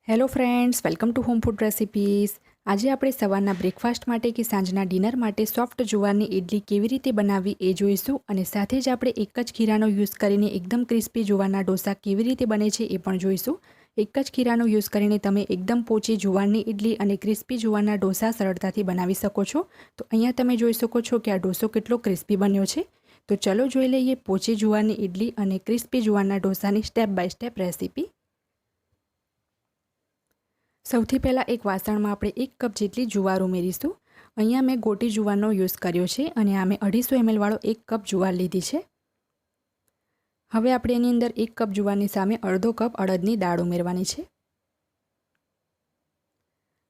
Hello friends, welcome to home food recipes. આજે આપણે સવારના બ્રેકફાસ્ટ માટે કે સાંજના ડિનર માટે સોફ્ટ જુવારની ઇડલી કેવી રીતે બનાવવી એ જોઈશું અને સાથે જ આપણે એક જ ખીરાનો યુઝ કરીને એકદમ ક્રિસ્પી જુવારના ડોસા કેવી રીતે બને છે એ પણ જોઈશું। એક જ ખીરાનો યુઝ કરીને તમે એકદમ પોચી જુવારની ઇડલી અને ક્રિસ્પી જુવારના ડોસા સરળતાથી બનાવી શકો છો। તો અહીંયા તમે જોઈ શકો છો કે આ ડોસો કેટલો ક્રિસ્પી બન્યો છે। તો ચલો જોઈ લઈએ પોચી જુવારની ઇડલી અને ક્રિસ્પી જુવારના ડોસાની સ્ટેપ બાય સ્ટેપ રેસિપી। સૌથી પહેલાં એક વાસણમાં આપણે 1 કપ જેટલી જુવાર ઉમેરીશું। અહીંયા મેં ગોટી જુવારનો યુઝ કર્યો છે અને આ મેં 250 ml વાળો 1 કપ જુવાર લીધી છે। હવે આપણે એની અંદર 1 કપ જુવારની સામે અડધો કપ અડદની દાળ ઉમેરવાની છે।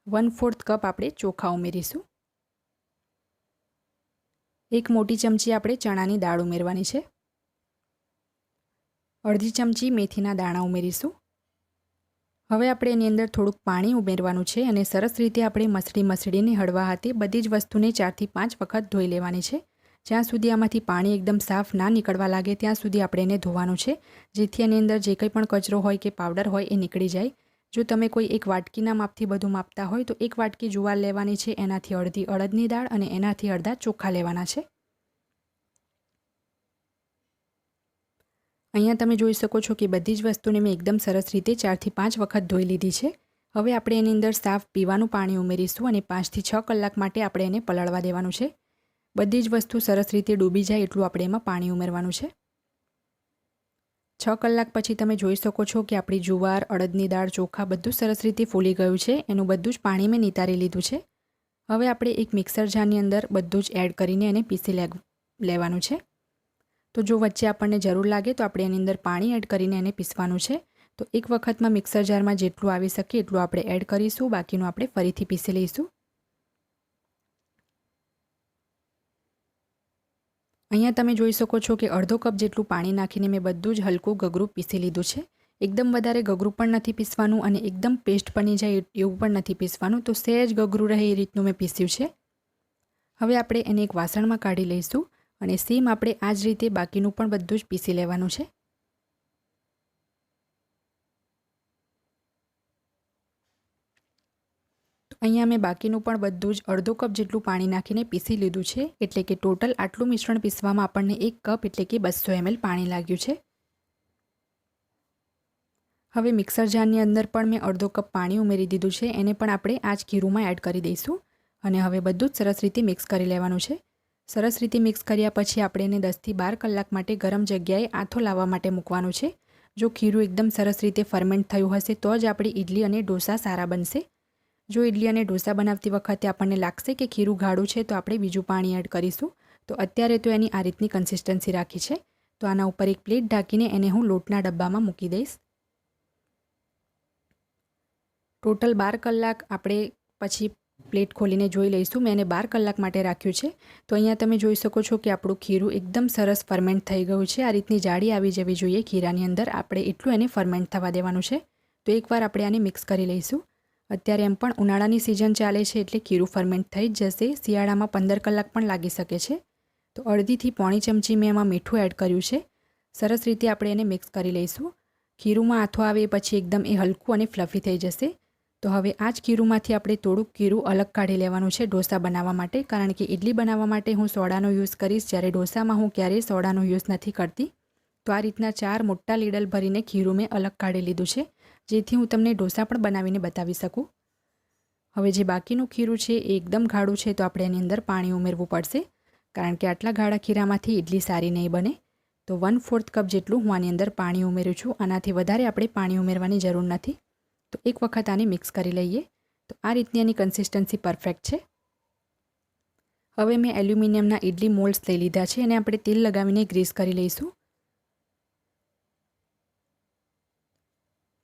1/4 કપ આપણે ચોખા ઉમેરીશું। 1 મોટી ચમચી આપણે ચણાની દાળ ઉમેરવાની છે। અડધી ચમચી મેથીના દાણા ઉમેરીશું। હવે આપણે એની અંદર થોડુંક પાણી ઉમેરવાનું છે અને સરસ રીતે આપણે મસળીને હળવા હાથે બધી જ વસ્તુને 4 થી 5 વખત ધોઈ લેવાની છે। જ્યાં સુધી આમાંથી પાણી એકદમ સાફ ના નીકળવા લાગે ત્યાં સુધી આપણે એને ધોવાનું છે, જેથી એની અંદર જે કંઈ પણ કચરો હોય કે પાવડર હોય એ નીકળી જાય। જો તમે કોઈ એક વાટકીના માપથી બધું માપતા હોય તો 1 વાટકી જુવાર લેવાની છે, એનાથી અડધી અડદની દાળ અને એનાથી અડધા ચોખા લેવાના છે। અહીંયા તમે જોઈ શકો છો કે બધી જ વસ્તુને મેં એકદમ સરસ રીતે 4 થી 5 વખત ધોઈ લીધી છે। હવે આપણે એની અંદર સાફ પીવાનું પાણી ઉમેરીશું અને 5 થી 6 કલાક માટે આપણે એને પલાળવા દેવાનું છે। બધી જ વસ્તુ સરસ રીતે ડૂબી જાય એટલું આપણે એમાં પાણી ઉમેરવાનું છે। 6 કલાક પછી તમે જોઈ શકો છો કે આપણી જુવાર, અડદની દાળ, ચોખા બધું સરસ રીતે ફૂલી ગયું છે। એનું બધું જ પાણી મેં નિતારી લીધું છે। હવે આપણે એક મિક્સર જારની અંદર બધું જ એડ કરીને એને પીસી લેવાનું છે। તો જો વચ્ચે આપણને જરૂર લાગે તો આપણે એની અંદર પાણી એડ કરીને એને પીસવાનું છે। તો એક વખતમાં મિક્સર જારમાં જેટલું આવી શકે એટલું આપણે એડ કરીશું, બાકીનું આપણે ફરીથી પીસી લઈશું। અહીંયા તમે જોઈ શકો છો કે અડધો કપ જેટલું પાણી નાખીને મેં બધું જ હલકું ગગરું પીસી લીધું છે। એકદમ વધારે ગગરું પણ નથી પીસવાનું અને એકદમ પેસ્ટ બની જાય એવું પણ નથી પીસવાનું, તો સહેજ ગગરું રહે એ રીતનું મેં પીસ્યું છે। હવે આપણે એને એક વાસણમાં કાઢી લઈશું અને સેમ આપણે આ જ રીતે બાકીનું પણ બધું જ પીસી લેવાનું છે। તો અહીંયા મેં બાકીનું પણ બધું જ અડધો કપ જેટલું પાણી નાખીને પીસી લીધું છે, એટલે કે ટોટલ આટલું મિશ્રણ પીસવામાં આપણને 1 કપ એટલે કે 200 ml પાણી લાગ્યું છે। હવે મિક્સર જારની અંદર પણ મેં અડધો કપ પાણી ઉમેરી દીધું છે, એને પણ આપણે આ જ ખીરુંમાં એડ કરી દઈશું અને હવે બધું જ સરસ રીતે મિક્સ કરી લેવાનું છે। સરસ રીતે મિક્સ કર્યા પછી આપણે એને 10 થી 12 કલાક માટે ગરમ જગ્યાએ આથો લાવવા માટે મૂકવાનું છે। જો ખીરું એકદમ સરસ રીતે ફર્મેન્ટ થયું હશે તો જ આપણી ઇડલી અને ડોસા સારા બનશે। જો ઇડલી અને ડોસા બનાવતી વખતે આપણને લાગશે કે ખીરું ગાઢું છે તો આપણે બીજું પાણી એડ કરીશું। તો અત્યારે તો એની આ રીતની કન્સિસ્ટન્સી રાખી છે। તો આના ઉપર એક પ્લેટ ઢાંકીને એને હું લોટના ડબ્બામાં મૂકી દઈશ। ટોટલ 12 કલાક આપણે પછી પ્લેટ ખોલીને જોઈ લઈશું। મેં એને 12 કલાક માટે રાખ્યું છે। તો અહીંયા તમે જોઈ શકો છો કે આપણું ખીરું એકદમ સરસ ફર્મેન્ટ થઈ ગયું છે। આ રીતની જાડી આવી જવી જોઈએ ખીરાની અંદર, આપણે એટલું એને ફર્મેન્ટ થવા દેવાનું છે। તો એકવાર આપણે આને મિક્સ કરી લઈશું। અત્યારે એમ પણ ઉનાળાની સિઝન ચાલે છે એટલે ખીરું ફર્મેન્ટ થઈ જ જશે। શિયાળામાં 15 કલાક પણ લાગી શકે છે। તો અડધીથી પોણી ચમચી મેં એમાં મીઠું એડ કર્યું છે। સરસ રીતે આપણે એને મિક્સ કરી લઈશું। ખીરુંમાં આથો આવે પછી એકદમ એ હલકું અને ફ્લફી થઈ જશે। તો હવે આ જ ખીરુંમાંથી આપણે થોડુંક ખીરું અલગ કાઢી લેવાનું છે ડોસા બનાવવા માટે, કારણ કે ઇડલી બનાવવા માટે હું સોડાનો યુઝ કરીશ, જ્યારે ડોસામાં હું ક્યારેય સોડાનો યુઝ નથી કરતી। તો આ રીતના 4 મોટા લીડલ ભરીને ખીરું મેં અલગ કાઢી લીધું છે, જેથી હું તમને ડોસા પણ બનાવીને બતાવી શકું। હવે જે બાકીનું ખીરું છે એ એકદમ ગાઢું છે, તો આપણે એની અંદર પાણી ઉમેરવું પડશે, કારણ કે આટલા ગાઢા ખીરામાંથી ઇડલી સારી નહીં બને। તો 1/4 કપ જેટલું હું આની અંદર પાણી ઉમેરું છું। આનાથી વધારે આપણે પાણી ઉમેરવાની જરૂર નથી। તો એક વખત આને મિક્સ કરી લઈએ। તો આ રીતની એની કન્સિસ્ટન્સી પરફેક્ટ છે। હવે મેં એલ્યુમિનિયમના ઇડલી મોલ્ડ્સ લઈ લીધા છે અને આપણે તેલ લગાવીને ગ્રીસ કરી લઈશું।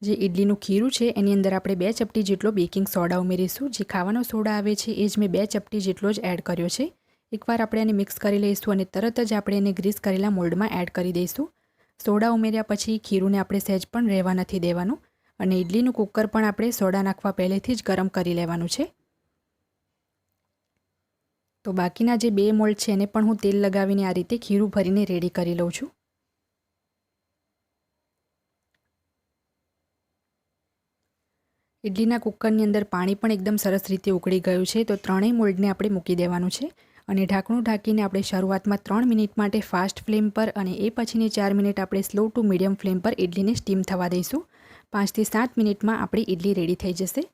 જે ઇડલીનું ખીરું છે એની અંદર આપણે 2 ચપટી જેટલો બેકિંગ સોડા ઉમેરીશું। જે ખાવાનો સોડા આવે છે એ જ મેં 2 ચપટી જેટલો જ એડ કર્યો છે। એકવાર આપણે એને મિક્સ કરી લઈશું અને તરત જ આપણે એને ગ્રીસ કરેલા મોલ્ડમાં એડ કરી દઈશું। સોડા ઉમેર્યા પછી ખીરુંને આપણે સહેજ પણ રહેવા નથી દેવાનું અને ઇડલીનું કુકર પણ આપણે સોડા નાખવા પહેલેથી જ ગરમ કરી લેવાનું છે। તો બાકીના જે 2 મોલ્ડ છે એને પણ હું તેલ લગાવીને આ રીતે ખીરું ભરીને રેડી કરી લઉં છું। ઇડલીના કુકરની અંદર પાણી પણ એકદમ સરસ રીતે ઉકળી ગયું છે, તો ત્રણેય મોલ્ડને આપણે મૂકી દેવાનું છે અને ઢાંકણું ઢાંકીને આપણે શરૂઆતમાં 3 મિનિટ માટે ફાસ્ટ ફ્લેમ પર અને એ પછીની 4 મિનિટ આપણે સ્લો ટુ મીડિયમ ફ્લેમ પર ઇડલીને સ્ટીમ થવા દઈશું. 5 થી 7 મિનિટમાં આપણી ઇડલી રેડી થઈ જશે.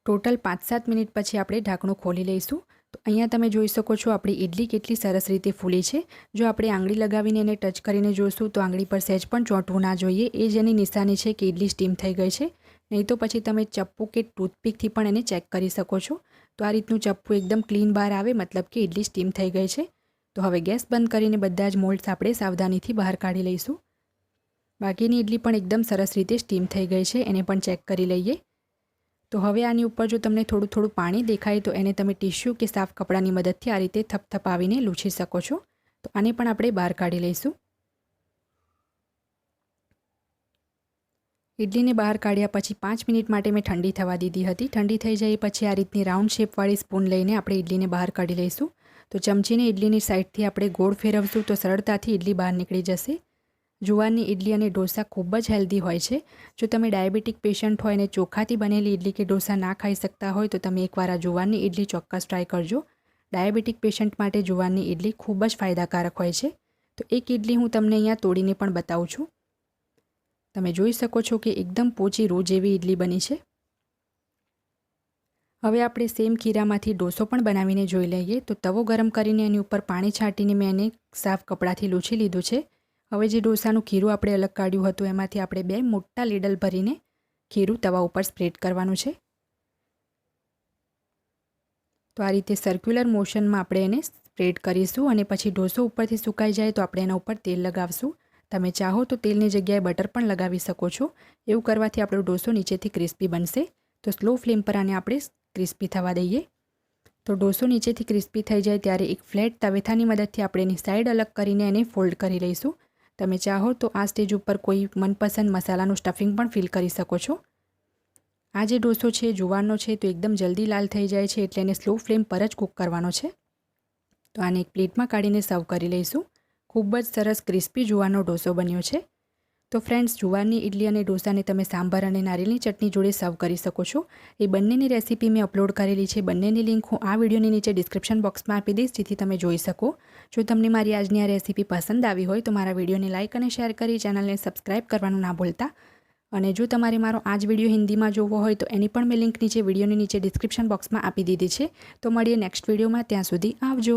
ટોટલ 5-7 મિનિટ પછી આપણે ઢાંકણું ખોલી લઈશું. તો અહીંયા તમે જોઈ શકો છો આપણી ઇડલી કેટલી સરસ રીતે ફૂલી છે. જો આપણે આંગળી લગાવીને એને ટચ કરીને જોઈશું તો આંગળી પર સહેજ પણ ચોંટવું ના જોઈએ. એ જ એની નિશાની છે કે ઇડલી સ્ટીમ થઈ ગઈ છે. નહીં તો પછી તમે ચપ્પુ કે ટૂથપીકથી પણ એને ચેક કરી શકો છો. તો આ રીતનું ચપ્પુ એકદમ ક્લીન બહાર આવે મતલબ કે ઇડલી સ્ટીમ થઈ ગઈ છે. તો હવે ગેસ બંધ કરીને બધા જ મોલ્ડ્સ આપણે સાવધાનીથી બહાર કાઢી લઈશું. બાકીની ઇડલી પણ એકદમ સરસ રીતે સ્ટીમ થઈ ગઈ છે, એને પણ ચેક કરી લઈએ. તો હવે આની ઉપર જો તમને થોડું પાણી દેખાય તો એને તમે ટિશ્યુ કે સાફ કપડાની મદદથી આ રીતે થપથપાવીને લૂછી શકો છો. તો આને પણ આપણે બહાર કાઢી લઈશું. ઇડલીને બહાર કાઢ્યા પછી 5 મિનિટ માટે મેં ઠંડી થવા દીધી હતી. ઠંડી થઈ જાય પછી આ રીતની રાઉન્ડ શેપવાળી સ્પૂન લઈને આપણે ઇડલીને બહાર કાઢી લઈશું. તો ચમચીને ઇડલીની સાઈડથી આપણે ગોળ ફેરવશું તો સરળતાથી ઇડલી બહાર નીકળી જશે. જુવારની ઇડલી અને ઢોસા ખૂબ જ હેલ્ધી હોય છે. જો તમે ડાયાબિટીક પેશન્ટ હોય અને ચોખાથી બનેલી ઇડલી કે ઢોસા ના ખાઈ શકતા હોય તો તમે એકવાર આ જુવારની ઇડલી ચોક્કસ ટ્રાય કરજો. ડાયાબિટીક પેશન્ટ માટે જુવારની ઇડલી ખૂબ જ ફાયદાકારક હોય છે. તો એક ઇડલી હું તમને અહીંયા તોડીને પણ બતાવું છું. તમે જોઈ શકો છો કે એકદમ પોચી રૂ જેવી ઇડલી બની છે. હવે આપણે સેમ ખીરામાંથી ડોસો પણ બનાવીને જોઈ લઈએ. તો તવો ગરમ કરીને એની ઉપર પાણી છાંટીને મેં એને સાફ કપડાથી લૂછી લીધું છે. હવે જે ડોસાનું ખીરું આપણે અલગ કાઢ્યું હતું એમાંથી આપણે 2 મોટા લીડલ ભરીને ખીરું તવા ઉપર સ્પ્રેડ કરવાનું છે. તો આ રીતે સર્ક્યુલર મોશનમાં આપણે એને સ્પ્રેડ કરીશું અને પછી ડોસો ઉપરથી સુકાઈ જાય તો આપણે એના ઉપર તેલ લગાવશું. તમે ચાહો તો તેલની જગ્યાએ બટર પણ લગાવી શકો છો. એવું કરવાથી આપણો ડોસો નીચેથી ક્રિસ્પી બનશે. તો સ્લો ફ્લેમ પર આને આપણે ક્રિસ્પી થવા દઈએ. તો ડોસો નીચેથી ક્રિસ્પી થઈ જાય ત્યારે એક ફ્લેટ તવેથાની મદદથી આપણે એની સાઈડ અલગ કરીને એને ફોલ્ડ કરી લઈશું. તમે ચાહો તો આ સ્ટેજ ઉપર કોઈ મનપસંદ મસાલાનું સ્ટફિંગ પણ ફિલ કરી શકો છો. આ જે ડોસો છે જુવારનો છે તો એકદમ જલ્દી લાલ થઈ જાય છે એટલે એને સ્લો ફ્લેમ પર જ કૂક કરવાનો છે. તો આને એક પ્લેટમાં કાઢીને સર્વ કરી લઈશું. ખૂબ જ સરસ ક્રિસ્પી જુવારનો ડોસો બન્યો છે. તો ફ્રેન્ડ્સ, જુવારની ઇડલી અને ડોસાને તમે સાંભાર અને નારિયેળની ચટણી જોડે સર્વ કરી શકો છો. એ બંનેની રેસીપી મેં અપલોડ કરેલી છે. બંનેની લિંક હું આ વિડીયોની નીચે ડિસ્ક્રિપ્શન બોક્સમાં આપી દઈશ જેથી તમે જોઈ શકો. જો તમને મારી આજની આ રેસીપી પસંદ આવી હોય તો મારા વિડીયોને લાઇક અને શેર કરી ચેનલને સબસ્ક્રાઇબ કરવાનું ના ભૂલતા. અને જો તમારે મારો આ જ વિડીયો હિન્દીમાં જોવો હોય તો એની પણ મેં લિંક વિડીયોની નીચે ડિસ્ક્રિપ્શન બોક્સમાં આપી દીધી છે. તો મળીએ નેક્સ્ટ વિડીયોમાં. ત્યાં સુધી આવજો.